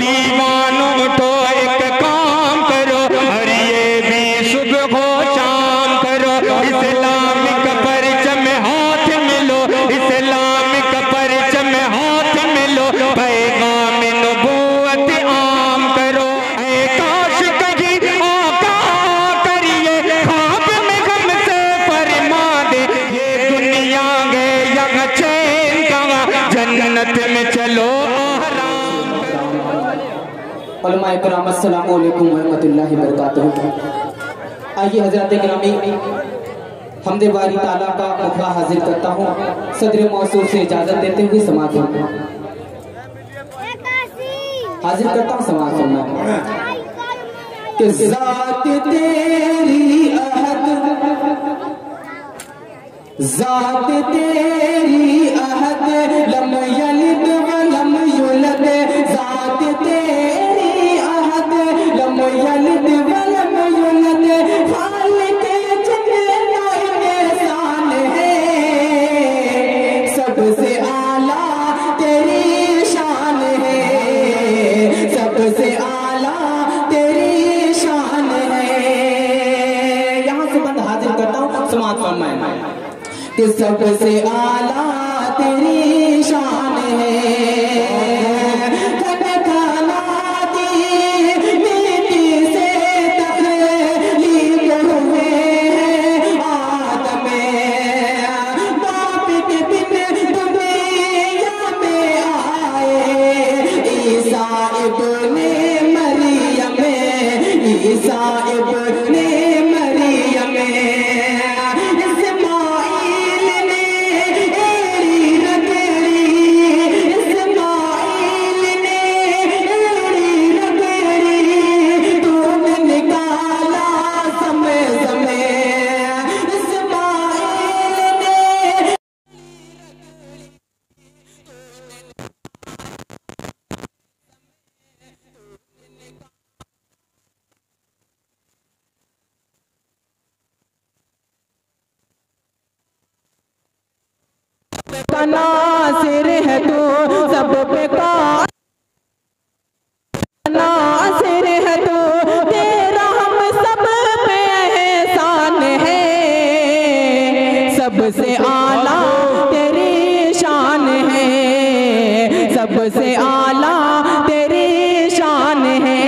दीवानों उठो एक काम करो, और ये भी सुबह हो शाम करो, इस्लाम का परचम हाथ में लो, इस्लाम का परचम हाथ में लो, पैगाम नबूवत आम करो। ऐ काश कहीं आका करिए ख्वाब में गम से फरमा दे, ये दुनिया गए यहाँ चैन कहाँ, जन्नत में चलो आराम। उलमाए किराम अस्सलामु अलैकुम व रहमतुल्लाहि व बरकातुहू। आइए हज़रात गिरामी, हमदे बारी ताला का मुखड़ा हाजिर करता हूँ। सदर मौसूर से इजाजत देते हुए समाज हाजिर करता हूँ। समाज सुनना कि ज़ात तेरी अहद, ज़ात तेरी अहद, लम यलिद व लम युलद, ज़ात तेरी अहद, लम यलिद व लम युलद, खालिक जितना इंसान है, सबसे आला तेरी शान है, सबसे आला तेरी शान है। यहाँ से बंद हाजिर करता हूँ। समाज फरमाए कि सबसे आला तेरी शान है, नासिर है तू सब पे नासिर है तू, तेरा हम सब पे एहसान है, सबसे आला तेरी शान है, सबसे आला तेरी शान है।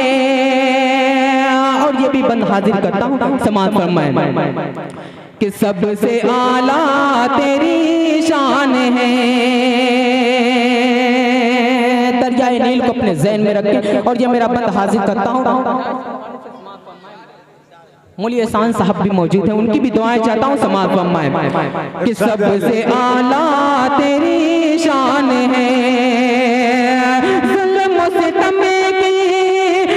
और ये भी बंद हाजिर करता हूँ। समाज फरमाए कि सबसे आला तेरी शान है। दरियाए नील को अपने ज़हन में रखें। और ये मेरा बंद हाजिर करता हूँ। मौलवी एहसान साहब भी मौजूद हैं, उनकी भी दुआएं चाहता हूँ। समाज फरमाए कि सबसे आला तेरी शान है, ज़ुल्म सितम की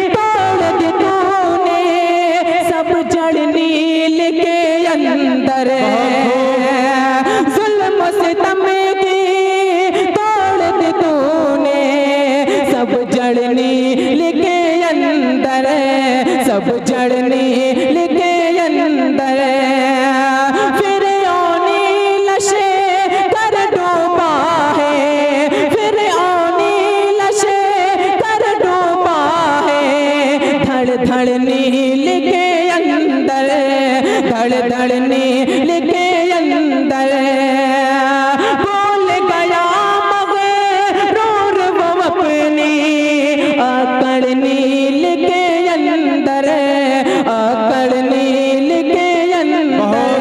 तोड़ दी तूने, सब जड़ नील के अंदर, ज़ुल्म सितम की तोड़ दी तूने, सब जड़ नील के अंदर, सब जड़ नील के अंदर, फिर ओनी लशे कर डूबा है, फिर ओनी लशे कर डूबा है, धड़ धड़ नील के अंदर, धड़ धड़ नील के अंदर, बोल गया मग़रूर वो अपनी अकड़ नील के अंदर, अकड़ नील के अंदर,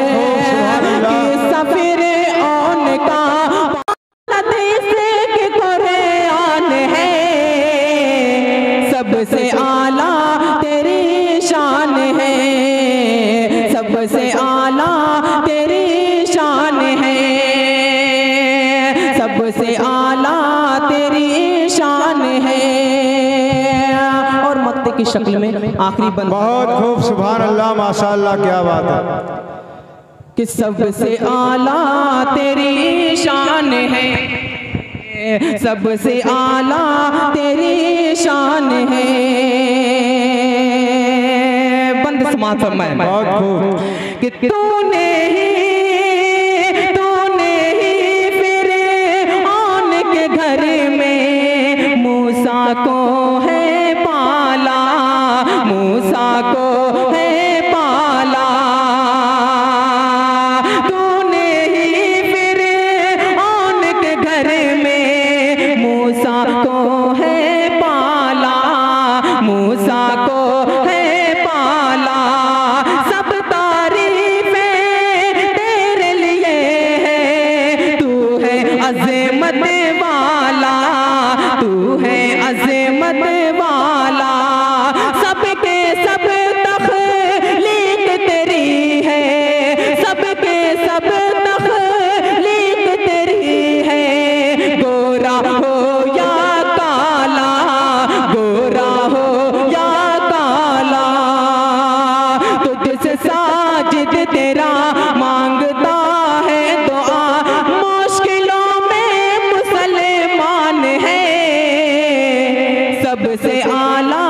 कि सफिर ओन का हदीस के कुरान है, सबसे आला तेरी शान है, सबसे आला तेरी शान है, सबसे आला तेरी शान है। और मक्ते की शक्ल में आखिरी बंद। बहुत खूब, सुभान अल्लाह, माशाअल्लाह, क्या बात है। कि सबसे आला तेरी शान है, सबसे आला तेरी शान है। बंद समाज फरमाए। बहुत खूब। कि तूने ही फिर आन के घर में मूसा को है मूसा को है पाला। तूने ही फिरऔन के घर में मूसा को है पाला, मूसा को है पाला। सब तारीफें तेरे लिए है, तू है अज़मत वाला, तू है अज़मत वाला। सबके सब तख़लीक़ तेरी है, सबके सब तख़लीक़ तेरी है। गोरा हो या काला, गोरा हो या काला, तुझसे साजिद तेरा मांगता है दुआ। मुश्किलों में मुसलमान है, सबसे आला